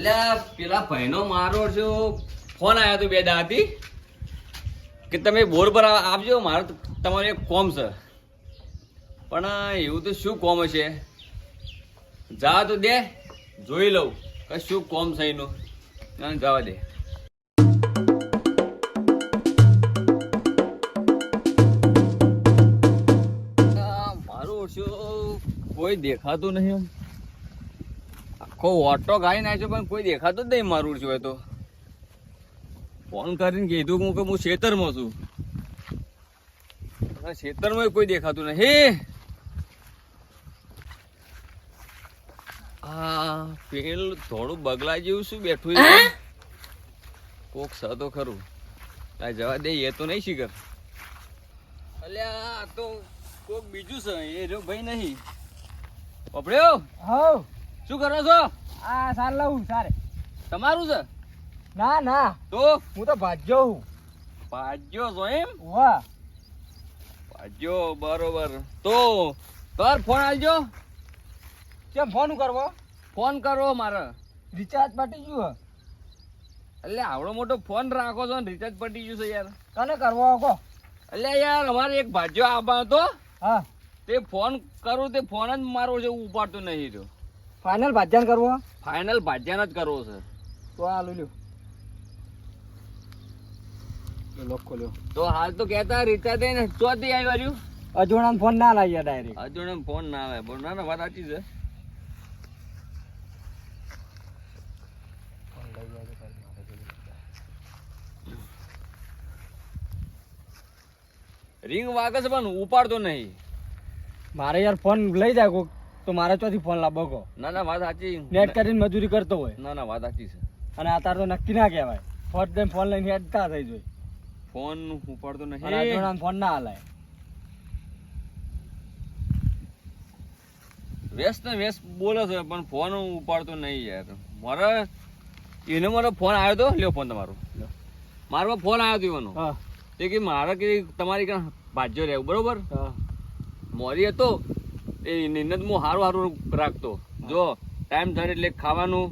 અલ્યા પેલા ભાઈનો મારો છો ફોન આવ્યો હતો 2 દાડાથી કે તમે બોર પર આવજો, મારે તમારે એક કોમ છે. પણ એવું તો શું કોમ હશે? જા તો દે, જોઈ લઉં કે શું કોમ છે એનું. જવા દે. મારું શું કોઈ દેખાતું નહીં. એમ આખો ઓટો ગાઈ નાખ્યો પણ કોઈ દેખાતું જ નહીં. મારું શું તો ફોન કરીને કીધું હું કે હું ખેતરમાં છું. ખેતરમાં કોઈ દેખાતું નહીં. હા, પેલું થોડું બગલા જેવું શું બેઠું છે? કોક સ તો ખરું. તારે જવા દે, એ તો નહીં શીખર. અલ્યા આ તો કોક બીજું છે. એ જો ભાઈ નહીં પપડ્યો. હા, શું કરો છો? આ સાર લાવું સારે. તમારું છે? ના ના, તો હું તો ભાજ્યો હું. ભાજ્યો છો એમ? વાહ, ભાજ્યો, બરોબર. તો તાર ફોન આવજો. કેમ ફોન કરવો? ફોન કરો મારે. રિચાર્જ પટી ગયું. એટલે આવડો મોટો ફોન રાખો છો ને રિચાર્જ પટી ગયું છે યાર. કને કરવો કહો? એટલે યાર અમારે એક ભાજ્યો આવવાનો હતો. હા, તે ફોન કરું તે ફોન જ મારો છે, ઉપાડતો નહીં રહ્યો. ફાઇનલ ભાજ્યાન કરવો? ફાઇનલ ભાજ્યાનો જ કરવો છે. તો આ લ્યો લોક ખોલ્યો. તો હાલ તો કહેતા રિચાર્જ ને ચોથી આવી વાર્યું. અજોણામાં ફોન ના લાગ્યા ડાયરેક્ટ. અજોને ફોન ના આવે. પણ ના વાત સાચી છે. રિંગ વાગે છે પણ ઉપાડતો નહીં. મારે યાર ફોન લઈ જાય કોક તો મારે ચોથી ફોન લાવો કહો. ના ના વાત સાચી. નેટ કરીને મજૂરી કરતો હોય. ના ના વાત સાચી છે. અને અત્યારે તો નક્કી ના કહેવાય. ફોન દઈને ફોન લઈને હેડતા થઈ જોઈ. ફોન ઉપાડતો નહીં. અને અજોણામાં ફોન ના હાલાય. વ્યસ્ત ને વ્યસ્ત બોલે છે પણ ફોન ઉપાડતો નહીં યાર. મારે એને મારો ફોન આવ્યો હતો. લ્યો ફોન તમારો. મારો ફોન આવ્યો હતો એનો. હા તે કે મારે કે તમારી કાં ભાજ્યો રહેવું બરોબર. હા, મોરી હતો એ નિંદ હું સારું સારું રાખતો. જો ટાઈમ થાય એટલે ખાવાનું,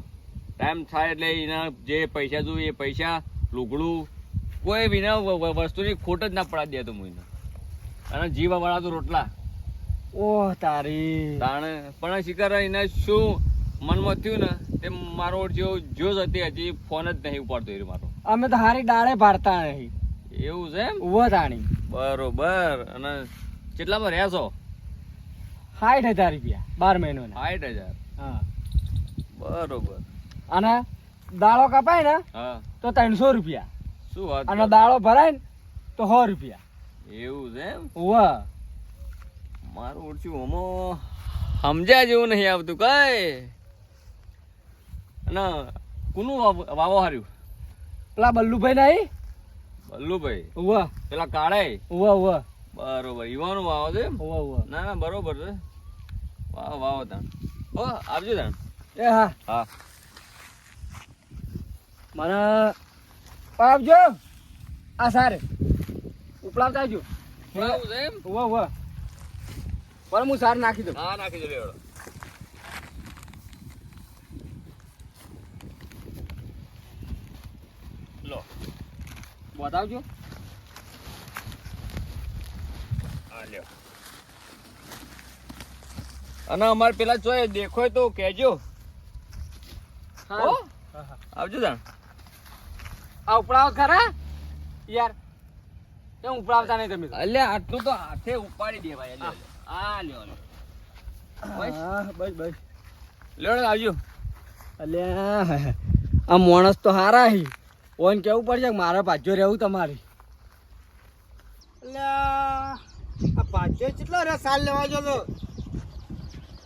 ટાઈમ થાય એટલે એના જે પૈસા જોઈએ એ પૈસા, લુગડું, કોઈ વિના વસ્તુની ખોટ જ ના પડાવી દેતો હું એને. અને જીવ વાળા તો રોટલા ઓહ તારી તાણે. પણ શિકાર એને શું મનમાં થયું ને તે મારો જો જ હતી હજી ફોન જ નહીં ઉપાડતો એ મારો. અમે તો હારી ડાળે પાડતા નહીં. એવું છે એમ? ઉભો તાણી. બરોબર. અને કેટલામાં રહ્યા છો? 60,000 રૂપિયા 12 મહિનોના. 60,000. હા, બરોબર. અને દાળો કપાય ને હા, તો 300 રૂપિયા. શું વાત અને કરો? દાળો ભરાય ને તો 100 રૂપિયા. એવું છે એમ? વાહ, મારું ઓળખ્યું ઓમો સમજ્યા જેવું નહીં આવતું કઈ. અને કોનું વાવો હાર્યું? પેલા બલ્લુભાઈ નહીં? બલ્લુભાઈ ઉવા પેલા કાળાય? ઉવા ઉવા બરોબર. યુવાનું વાવો છે એમ? ઉવા ઉવા. ના ના બરોબર છે. વાવ વાવો તાણ. ઓ આવજો તાણ. એ હા, હા. મને આપજો આ સારે ઉપલાવતા આવજો. વાવ છે એમ? ઉવા ઉવા. પણ હું સાર નાખી દઉં. હા નાખી દો લેવડો. લો બતાવજો. આ લ્યો. અને અમારે પેલા જોઈ દેખો તો કહેજો. હા હો? હા. આવજો તાણ. આ ઉપડાવ ખરા યાર? કેમ ઉપડાવતા નહીં તમે? અલ્યા આટલું તો હાથે ઉપાડી દેવાય. લ્યો આ લ્યો લ્યો. બસ હા બસ બસ. લેવડો આવજો. અલ્યા આ માણસ તો હારા હી. ઓન કેવું પડશે કે મારા ભાજ્યો રહેવું તમારી. અલ્યા આ ભાજ્યો કેટલો રે સાલ લેવા ગયો તો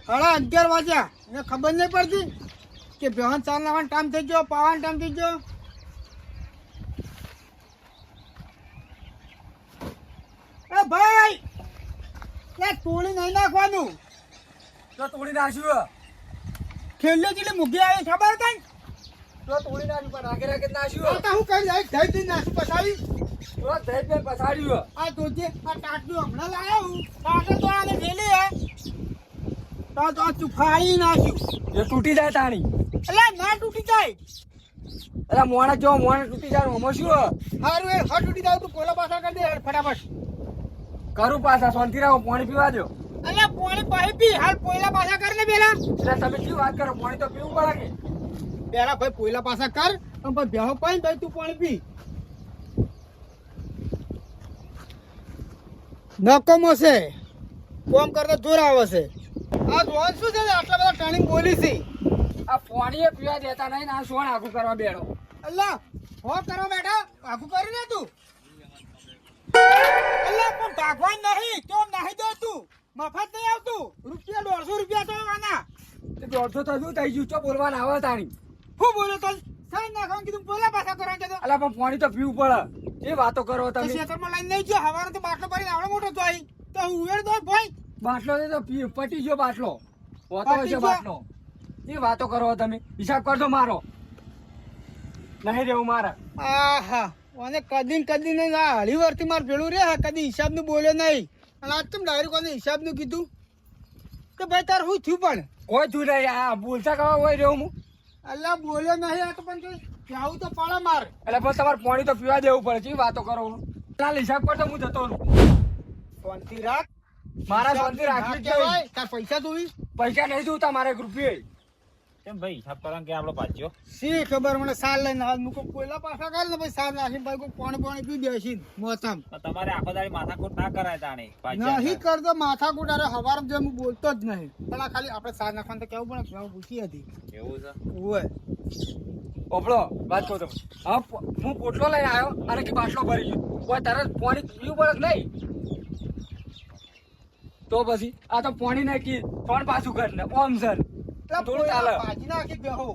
11:30 વાગ્યા એને ખબર નહીં પડતી કે બેહન સાલ લેવાનો ટાઈમ થઈ ગયો, પાવાનો ટાઈમ થઈ ગયો. એ ભાઈ એ તોડી નહીં નાખવાનું. તો તોડી નાખ્યું. ખેલે જેટલી મૂકી આવી ખબર કઈ તો તોડી નાખ્યું પણ રાગે રાગે આ નાખ્યું. તો હું કરી જાય થઈ થઈ નાખું પસાવી. તો ધૈર્ય પેર પછાડ્યું. આ તો જે આ ટાટલું હમણાં લાવ્યો હું ટાટલું તો આને ખેલી હે તો આ ચુફાડી નાખ્યું. એ તૂટી જાય તાણી. અલા ના તૂટી જાય. અરે મોણસ જો મોણસ તૂટી જાય આમાં શું હારું એ હટ તૂટી જાય તું પોલા પાછા કરી દે ફટાફટ. કરું પાછા શાંતિ રાખો પાણી પીવા દો. અલા પાણી પાહી પી હાલ પોલા પાછા કર ને પેલા. એટલે તમે શું વાત કરો પાણી તો પીવું પડે કે પેલા ભાઈ પોલા પાછા કર અને પછી બેહો પાઈ ભાઈ તું પાણી પી. નકમો છે કોમ કરતા જોર આવે છે. આ જોન શું છે આટલા બધા ટર્નિંગ બોલી છે. આ પાણી પીવા દેતા નહીં ને આ સોણ આગું કરવા બેઠો. અલ્લા હો કરો બેટા આગુ કરી ને તું. અલ્લા પણ ભાગવાન નહીં તો નહીં દો તું મફત નહીં આવતું. રૂપિયા 150 રૂપિયા તો આના. તે દોઢસો તો શું થઈ ગયું છો બોલવાના આવે તાણી. હું બોલો તો સાઈ નાખવાનું કીધું પોલા પાછા કરવા કીધું. અલા પણ પાણી તો પીવું પડે એ વાતો કરો તો તમે. ખેતરમાં લઈને નહીં ગયો હવારે તો બાટલો ભરીને આવડો મોટો તો આવી તો હું ઉવેડ દો ભાઈ. બાટલો તો પટી ગયો બાટલો હોતો પટી હશે ગયો? બાટલો એ વાતો કરો તમે હિસાબ કરજો મારો નહીં રહેવું મારા. આહા અને કદી ને હળી વર્ષથી માર ભેળું રે કદી હિસાબ નું બોલ્યો નહીં અને આજ તમે ડાયરેક્ટ કોને હિસાબ નું કીધું તો ભાઈ તાર હું થયું પણ. કોઈ તું નહીં આ બોલતા કવા હોય રહ્યો હું. અલ્લા બોલ્યો નહીં આ તો પણ જાવું તો પડે માર. એટલે બસ તમારે પાણી તો પીવા દેવું પડે છે વાતો કરો ચાલ હિસાબ કરતો હું જતો રહું. શાંતિ રાખ. મારા શાંતિ રાખવી જ કહેવાય જોઈએ. તાર પૈસા જોઈ પૈસા નહીં જોતા મારે એક રૂપિયા. કેમ ભાઈ હિસાબ કરવાનું કે આપણો પાછો શી ખબર મને સાલ લઈને હાલ મૂકો કોયલા પાછા કાઢ ને પછી સાલ નાખીને ભાઈ કોઈ પાણી પી દેશી મોસમ તમારે આખો દાડી માથાકૂટ ના કરાય તાણે નહીં કરતો માથા કુટારે હવાર જેમ હું બોલતો જ નહીં પેલા ખાલી આપણે સાલ નાખવાનું તો કેવું પડે હું પૂછી હતી એવું છે ઓય ઓપડો વાત કહો તો હા હું પોટલો લઈને આવ્યો અને કે બાટલો ભરી ગયો કોઈ તરત પાણી પીવું પડે કે નહીં તો પછી આ તો પાણી નાખી કોણ પાછું કર ને ઓમ સર થોડું ચાલે ભાજી નાખી બેહો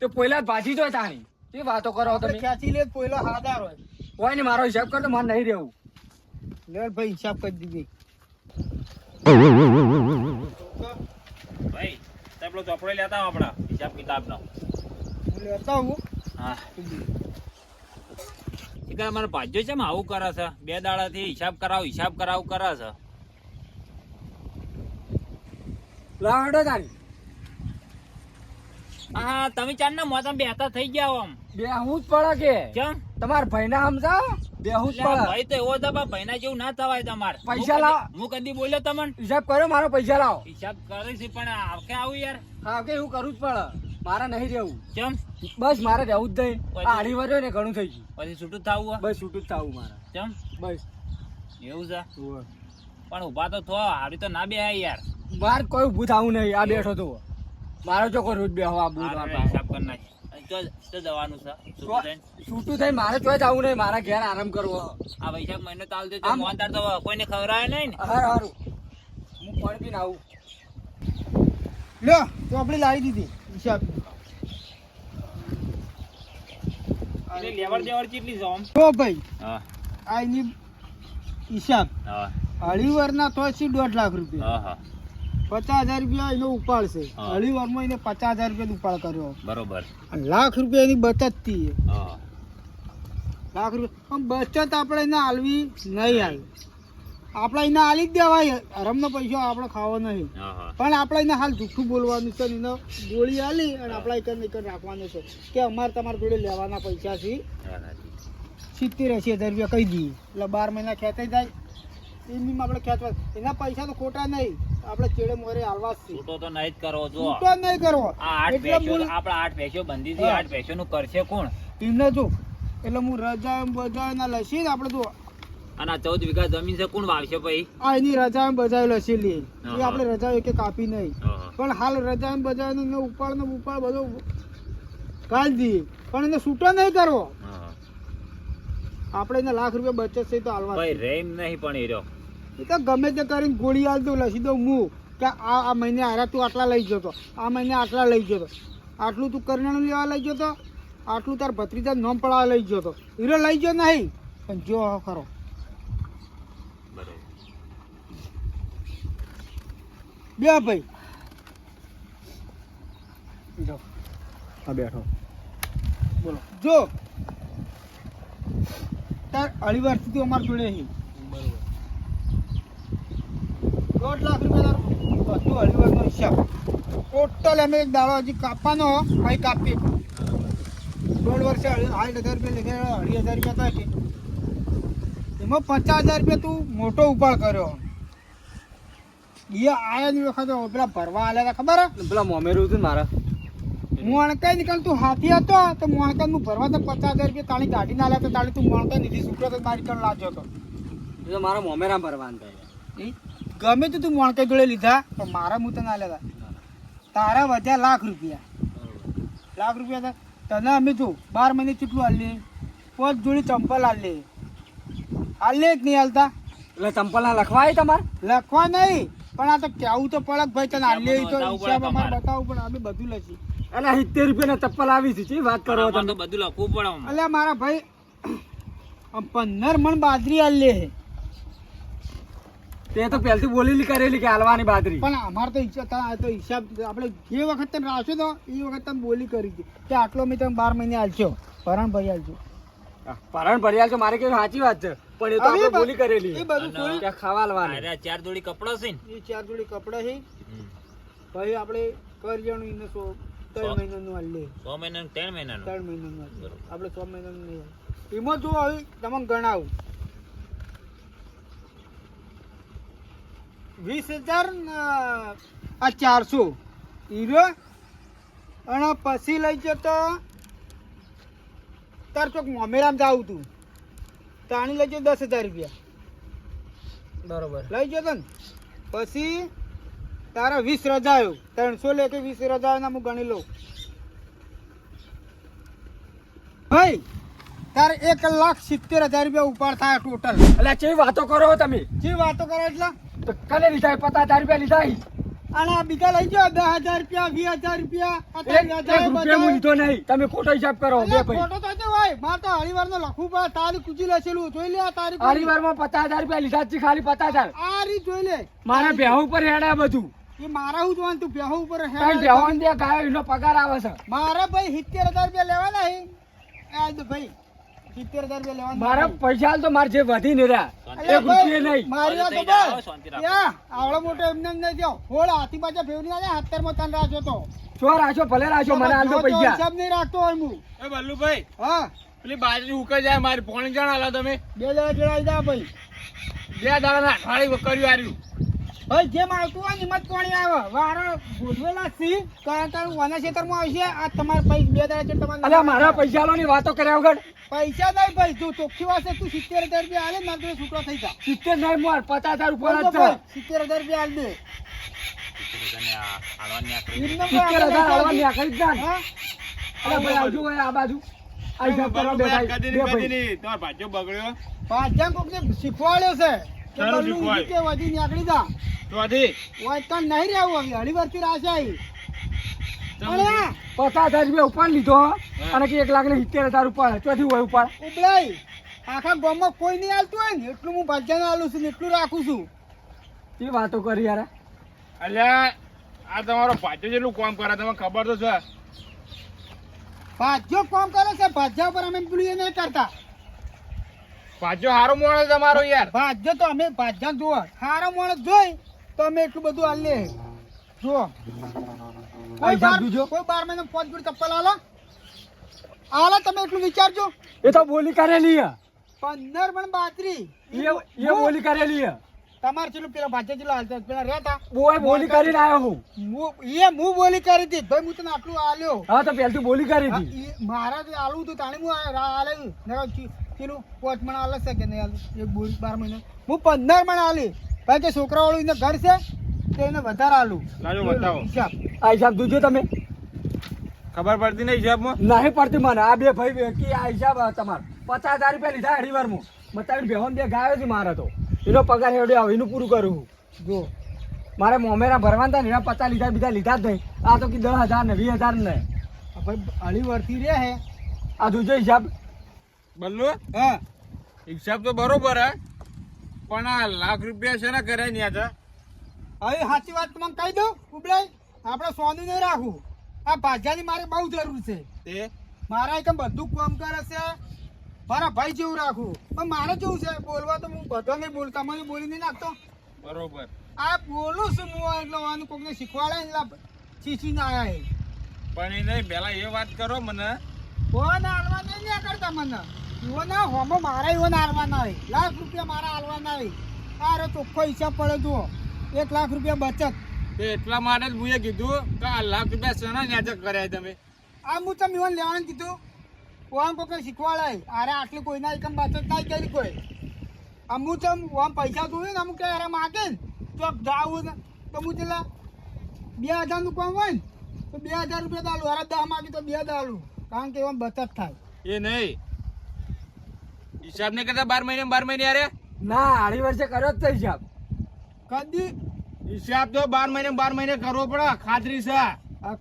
તો પહેલા ભાજી તો તાણી એ વાતો કરો તમે ખેંચી લે પોયલો હાદાર હોય હોય ને મારો હિસાબ કરતો મારે નહીં રહેવું. લે ભાઈ હિસાબ કરી દીધી ભાઈ પેલો ચોપડો લેતા આવો આપણા હિસાબ કિતાબનો હું લેતા હું હા એ મારો ભાજ્યો છે આવું કરે છે 2 દાડાથી હિસાબ કરાવ કરે છે. લાવડો તાણી હા તમે ચાંદના મોતા બેહતા થઈ ગયા આમ બેહવું જ પડે કે કેમ તમારા ભાઈને સમજાવો બેહવું જ એટલે પડે. ભાઈ તો એવો તો ભાઈના જેવું ના થવાય તમારે. પૈસા લાવો. હું કદી બોલ્યો તમને હિસાબ કર્યો મારો પૈસા લાવો. હિસાબ કરે છે પણ આવકે આવું યાર હા કે એવું કરવું જ પડે મારે નહીં રહેવું. કેમ બસ મારે રહેવું જ નહીં. આ અઢી વર્ષ ને ઘણું થઈ ગયું. પછી છૂટું થવું હોય? બસ છૂટું જ થવું મારે કેમ બસ. એવું છે ઉવ્વ. પણ ઉભા તો થો હારી તો ના બે યાર. મારે કોઈ ઊભું થવું નહીં આ બેઠો તો મારો જો કોઈ રોજ બેહવા આબુ હારું હિસાબ કરી નાખ. તો જવાનું છે છૂટું થઈને? છૂટું થઈ મારે ચોય જવું નહીં મારા ઘેર આરામ કરવો. આ વૈશાખ મહિનો ચાલતો છે આમ- મોહનદાર તો કોઈને ખવડાવે નહીં ને. હારું હું પાણી પીને આવું. લ્યો તો આપણે લાવી દીધી હિસાબ એટલે લેવડ દેવડ કેટલી છે આમ? તો ભાઈ હા આ એની હિસાબ હા અઢી વર્ષના તો છે 1.5 લાખ રૂપિયા હા 50,000 રૂપિયા એનો ઉપાડ છે હા. અઢી વર્ષમાં એને 50,000 રૂપિયા ઉપાડ કર્યો બરોબર. અને લાખ રૂપિયા એની બચત થી હા લાખ રૂપિયા પણ બચત આપણે એને હાલવી નહીં હાલ આપણે એને હાલી જ દેવાય રમનો પૈસો આપણે ખાવો નહીં હા હા પણ આપણે એને હાલ જૂઠું બોલવાનું છે એને ગોળી હાલી અને આપણે એક રાખવાનું છે કે અમારે તમારા જોડે લેવાના પૈસા છે 70-80 હજાર રૂપિયા કહી દઈએ એટલે 12 મહિના ખેંચાઈ જાય એમની આપણે ખેંચવા એના પૈસા તો ખોટા નહીં આપણે ચેડે મોરે હાલવા જ છે છૂટો તો નહીં જ કરવો જો. છૂટો નહીં કરવો આ 8 એટલે પેશો બોલ આપણા 8 પેશો બંધી છે. હા. 8 પેશો નું કરશે કોણ? એમને જો એટલે હું રજા એમ બજા એના લસી ને આપણે જો અને આ 14 વીઘા જમીન છે કોણ વાવશે પછી? આ એની રજા એમ બજાય લસી લઈએ હા. એ આપણે રજા એક કાપી નહીં હા. પણ હાલ રજા એમ બજાય ને ઉપાડ ને ઉપાડ બધો કાઢ દઈએ પણ એને છૂટો નહીં કરવો હા. આપણે એને લાખ રૂપિયા બચત છે તો હાલવા ભાઈ રેમ નહીં પણ એ રહ્યો. એ તો ગમે તે કરીને ગોળી હાલ દઉં લસી દઉં હું કે આ મહિને હારા તું આટલા લઈ જતો આ મહિને આટલા લઈ જતો આટલું તું કરિયાણું લેવા લઈ જતો આટલું તાર ભત્રીજા નોમ પડાવવા લઈ જતો હીરો લઈ ગયો નહીં પણ જો ખરો બરોબર. બે ભાઈ જો આ બેઠો બોલો જો તાર અઢી વર્ષથી તું અમારા જોડે અહીં બરોબર 1.5 લાખ રૂપિયા તારું બધું અઢી વર્ષનો હિસાબ ટોટલ ટોટલ અમે એક દાડો હજી કાપવાનો ભાઈ કાપીએ 1.5 વર્ષે 60,000 રૂપિયા લખે 2,500 રૂપિયા થાય કે એમાં 50,000 રૂપિયા તું મોટો ઉપાડ કર્યો. એ આયાની વખત પેલા ભરવા આલ્યા હતા ખબર હે? પેલા મોમેરું હતું ને મારા મોણકાઈ નીકળ તું હાથી હતો તો મોણકાઈ હું ભરવા તો 50,000 રૂપિયા તાણી ગાડી ના આલ્યા તો તાણી તું મોણકાઈ નીધી છૂટ્યો તો મારી કણ લાગ્યો હતો. એ તો મારા મોમેરા ભરવાનું થાય. ગમે તો તું મોણકાઈ જોડે લીધા પણ મારા હું તને આલ્યા હતા. તારા વધ્યા લાખ રૂપિયા હતા. તને અમે જો 12 મહિને કેટલું આલીએ 5 જોડી ચંપલ આલીએ જ નહીં હાલતા. એટલે ચંપલના લખવા આવી તમારે લખવા નહીં પણ આ તો કેવું તો પડક ભાઈ તને આલીએ તો હિસાબ અમારે બતાવવું પણ અમે બધું લખી. અને 70 રૂપિયાના ચપ્પલ આવી છે ચી વાત કરો આમાં તમે. તો બધું લખવું પડે આમાં. અલ્યા મારા ભાઈ 15 મણ બાજરી આલીએ તે તો પહેલથી બોલેલી કરેલી કે હાલવાની બાજરી. પણ અમારે તો હિસાબ આપણે જે વખત તમે રાખ્યો તો એ વખત તમે બોલી કરી હતી કે આટલો મેં તમે 12 મહિને આલશો ભરણ ભરી આલશો. ભરણ ભર્યા છો મારે કેવું સાચી વાત છે પણ એ તો આપણે બોલી કરેલી એ બધું છોડી કે ખાવા હાલવાની. અરે 4 જોડી કપડા છે ને. એ 4 જોડી કપડા છે ભાઈ આપણે કરિયાણું એને 3 મહિનાનું આલીએ 6 મહિનાનું 3 મહિનાનું 3 મહિનાનું આલીએ. આપણે 6 મહિનાનું નહીં આલીએ. એમાં જો હવે તમને ગણાવું 20,000 આ 400 હીરો અને પછી લઈ જતો તાર ચોક મોમેરામ જાવું તું તાણી લઈ જતો 10,000 રૂપિયા બરોબર લઈ જતો ને પછી તારા 20 રજા આવ્યો 300 લે કે 20 રજા આવ્યો હું ગણી લઉં ભાઈ તારે 1,70,000 રૂપિયા ઉપાડ થાય ટોટલ. એટલે કેવી વાતો કરો તમે. જે વાતો કરે એટલે તો કલે લીધા 50,000 રૂપિયા લીધા અને આ બીજા લઈ જાઓ 10,000 રૂપિયા 20,000 રૂપિયા આ તો એક રૂપિયા હું લીધો નહીં. તમે ખોટો હિસાબ કરો બે ભાઈ. ફોટો તો છે ભાઈ મારે તો હળીવાર નો લખવું પડે તારી કુજી લેસેલું જોઈ લે આ તારી હરિવારમાં 50,000 રૂપિયા લીધા જ છે ખાલી 50,000. આ રી જોઈ લે મારા બેહુ ઉપર હેડા બધું. એ મારા હું જોવાનું તું બેહો ઉપર હે તારી બેહોન દે ગાયો એનો પગાર આવે છે. મારા ભાઈ 70,000 રૂપિયા લેવાના હે આ તો ભાઈ 70,000 રૂપિયા લેવાના મારા પૈસા હાલ તો મારે જે વધી ને રહ્યા અલ્યા એક રૂપિયા ભાઈ, નહીં. મારી વાત તો શાંતિ રાખો, બસ. શાંતિ રાખો. યા, આવડો મોટો એમને એમ નહીં થયો. હોળ હાથી બાજુ ફેવરી ના જાય, 70 માં તને રાખ્યો તો. છો રાખ્યો ભલે રાખ્યો મને હાલ તો જો પૈસા. હિસાબ નહીં રાખતો હોય હું. એ બલ્લુભાઈ હા, પેલી બાજરી ઉકે જાય મારી પોણી જણ આલો તમે 2 જણા જા ભાઈ. 2 દાડાના અઠવાડિયે કર્યું આર્યું ભાઈ જેમ આવતું હોય નિમત કોણી આવે વારો ગોઠવેલા સી કારણ કે વાના ક્ષેત્રમાં આવશે આ તમારે પૈસા 2 દાડા છે તમારે અલ્યા મારા પૈસા લો ની વાતો કર્યા વગર પૈસા નહીં ભાઈ જો ચોખ્ખી વાત છે તું 70,000 રૂપિયા આલે મારે તો છૂટો થઈ જા 70 નહીં મોર 50,000 ઉપર જ છે. 70,000 રૂપિયા આલ દે તને આ હાલવાની આકરી. એમને 70,000 આવવાની આખરી જ જાણ. હા અલ્યા ભાઈ આવજો ભાઈ આ બાજુ આ હિસાબ કરવા બેઠા બે કદી ભાઈ. નહીં તમારો ભાજ્યો બગડ્યો પાછા કોકને શીખવાડ્યો છે કે શાનું બલ્લુ શીખવાડ્યું? કે વધી નીકળી જા ચોથી ઓય તન નહીં રહેવું હવે હળી વર્ષથી રાશે આવી અલ્યા 50,000 રૂપિયા ઉપાડ લીધો અને કે 1,70,000 ઉપાડ ચોથી હોય ઉપાડ. ઉબલાઈ આખા ગામમાં કોઈ નહીં હાલતું હોય ને એટલું હું ભાજ્યાને હાલું છું ને એટલું રાખું છું એ વાતો કરી યાર. અલ્યા આ તમારો ભાજ્યો જેટલું કામ કરે તમને ખબર તો છે ભાજ્યો કામ કરે છે ભાજ્યા ઉપર અમે પેલું એ નહીં કરતા ભાજ્યો હારો મોણો છે તમારો યાર ભાજ્યો તો અમે ભાજ્યા જોવા સારો માણસ જોઈ તો અમે એટલું બધું હાલ લે જો આ હિસાબ જોજો. કોઈ 12 મહિને 5 જોડી ચપ્પલ હાલો તમે એટલું વિચારજો એ તો બોલી કરેલી હે. 15 પણ બાજરી એ બોલી કરેલી હે. તમારે ચેલું પેલા ભાજ્યા ચેલું હાલતા પેલા રહેતા બોલી કરીને આવ્યો હું. હું બોલી કરી હતી ભાઈ હું તને આટલું આલ્યો હા તો પહેલથી બોલી કરી હા, હતી. મારા જે આલું હતું તાણે હું આલ્યું પેલું 5 મણ આલે છે કે નહીં આલે એક બોરી 12 મહિને હું 15 મણ આલી ભાઈ કે છોકરાવાળું એને ઘર છે તો એને વધારે આલું લાજો બતાવો હિસાબ આ હિસાબ જોજો તમે. ખબર પડતી નહીં હિસાબમાં નહીં પડતી મને આ બે ભાઈ કે આ હિસાબ તમારે 50,000 રૂપિયા લીધા અઢીવારમાં મતાવી બેહોન બે ગાયો છે મારે તો એનો પગાર હેડ્યો આવે એનું પૂરું કરું. જો મારે મોમેરા ભરવાના હતા ને એના 50 લીધા બીજા લીધા જ નહીં. આ તો કે 10,000 ને 20,000 ને ભાઈ અઢી વર્ષથી રહે હે આ જોજો હિસાબ. બલ્લુ હા હિસાબ તો બરોબર હે પણ આ લાખ રૂપિયા છે ને કરે ને યાર હવે સાચી વાત તમને કહી દઉં ઉબલાઈ આપણે સોનું નહીં રાખવું આ ભાજ્યાની મારે બહુ જરૂર છે તે મારા એકમ બધું કામ કરે છે મારા ભાઈ જેવું રાખવું પણ મારે કેવું છે બોલવા તો હું બધો નહીં બોલતા મને બોલી નહીં નાખતો બરોબર આ બોલું છું હું એટલે વાનું કોકને શીખવાડે ને એટલે શીશીને આયા હે. પણ એ નહીં પેલા એ વાત કરો મને. ફોન હાલવા નહીં કરતા મને. ઈવોના હોમો મારા ઈવોના હાલવાના હોય. લાખ રૂપિયા મારા હાલવાના હોય. આરો ચોખ્ખો હિસાબ પડે જુઓ. 1 લાખ રૂપિયા બચત. તે એટલા માટે જ મુએ કીધું કે આ લાખ રૂપિયા શેના ન્યાજક કર્યા તમે? આ હું તમે ઈવોને લેવાનું કીધું. ઓમ કોઈ શીખવાડાય. અરે આટલી કોઈના એકમ બચત ના કરી કોઈ. અમુક ચમ ઓમ પૈસા જોયું ને અમુક કે અરે માગે ને તો જાવું ને તો હું પેલા 2000 નું કામ હોય ને તો 2000 રૂપિયા દાલું. અરે 10 માગી તો 2 દાલું. કારણ કે એમ બચત થાય. એ નહીં હિસાબ નહીં કરતા 12 મહિને અરે ના અઢી વર્ષે કર્યો જ છે હિસાબ. કદી હિસાબ તો 12 મહિને કરવો પડે. ખાતરી છે.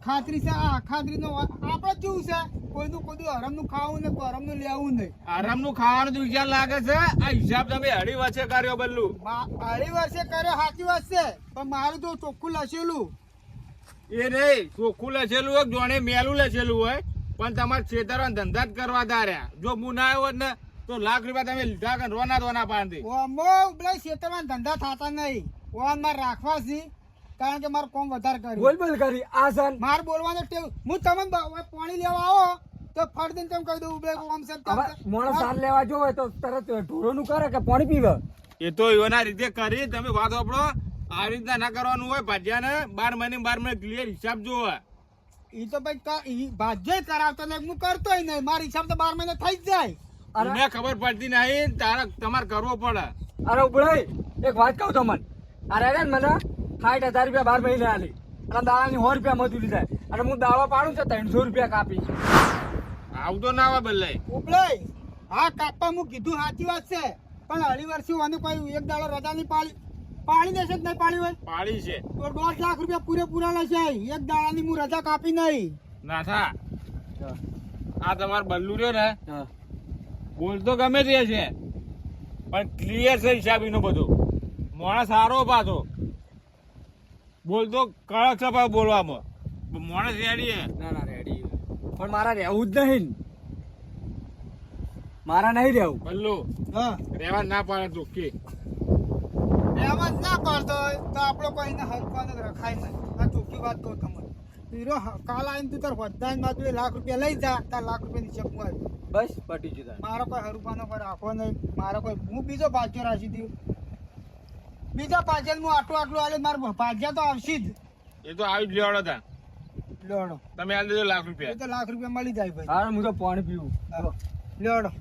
ખાતરી છે. આ ખાતરીનો આપણે કેવું છે કોઈનું કોઈ હરમનું ખાવું ને હરમનું લેવું નહીં. આરામનું ખાવાનું તો વિચાર લાગે છે. આ હિસાબ તમે અઢી વર્ષે કર્યો બલ્લુ. અઢી વર્ષે કર્યો સાચી વાત છે પણ મારું તો ચોખ્ખું લસેલું. એ નહીં ચોખ્ખું લખેલું હોય જોણે મેલું લખેલું હોય પણ તમારે છેતરવા ધંધા જ કરવા ધાર્યા. જો હું ના આવ્યો હોત ને તો લાખ રૂપિયા તમે લીધા કે રોના પાડતી. ઓમો પેલા ખેતરમાં ધંધા થતા નહીં. ઓમ મારે રાખવા છે કારણ કે મારું કામ વધારે કર્યું. બોલ બોલ કરી આ સન માર બોલવાનો ટેવ. હું તમને પાણી લેવા આવો તો ફટ દઈને તમે કહી દઉં ઉભે ઓમ છે હવે મોણસ સાર લેવા જો હોય તો તરત ઢોરોનું કરે કે પાણી પીવે. એ તો એના રીતે કરી તમે વાત આપડો. આવી રીતના ના કરવાનું હોય. ભાજ્યા ને 12 મહિને ક્લિયર હિસાબ જોવે. એ તો ભાઈ ભાજ્ય કરાવતો ને હું કરતોય નહીં. મારો હિસાબ તો 12 મહિને થઈ જ જાય. મને ખબર પડતી નહીં તમારે કરવો પડે. અરે ઉભરાય એક વાત કહું તમને. અરે રે મને 60,000 રૂપિયા 12 મહિને આલી અને દાડાની 100 રૂપિયા મજૂરી થાય અને હું દાવા પાડું છે 300 રૂપિયા કાપી. આવું તો ના હોય બદલાય. ઉપલાય હા કાપા હું કીધું સાચી વાત છે પણ અઢી વર્ષથી મને કોઈ એક દાડો રજા નહીં પાડી દેશે જ નહીં પાડી હોય પાડી છે તો 1.5 લાખ રૂપિયા પૂરેપૂરા લેશે. એક દાડાની હું રજા કાપી નહીં. ના થા આ તમારે બલ્લુ રહ્યો ને હા બોલતો ગમે તે છે પણ ક્લિયર છે હિસાબ એનો બધો. માણસ સારો પાછો બોલતો કડક છે પાછો બોલવામાં. માણસ રેડી હે. ના ના રેડી પણ મારા રહેવું જ નહીં. મારા નહીં રહેવું. બલ્લુ હા રેવા ના પાડે ચોખ્ખી. એમાં જ ના પાડતો હોય તો આપણો કોઈને હરકવાનો રખાય નહીં. આ ચોખ્ખી વાત કહું તમને. હીરો કાલ આવીને તું તાર બધા બાજુ ₹1 લાખ લઈ જા. તાર ₹1 લાખની ચેક મળે. બસ પટી જતા. મારો કોઈ હરુપાનો કોઈ રાખો નહીં. મારો કોઈ હું બીજો પાછો રાખી દઉં. બીજા પાછળ હું આટલું આલે મારે ભાજ્યા તો આવશે જ. એ તો આવી જ લેવાડો તા. લેવડો તમે આ દેજો ₹1 લાખ. એ તો ₹1 લાખ મળી જાય ભાઈ. હા હું તો પાણી પીવું. લેવડો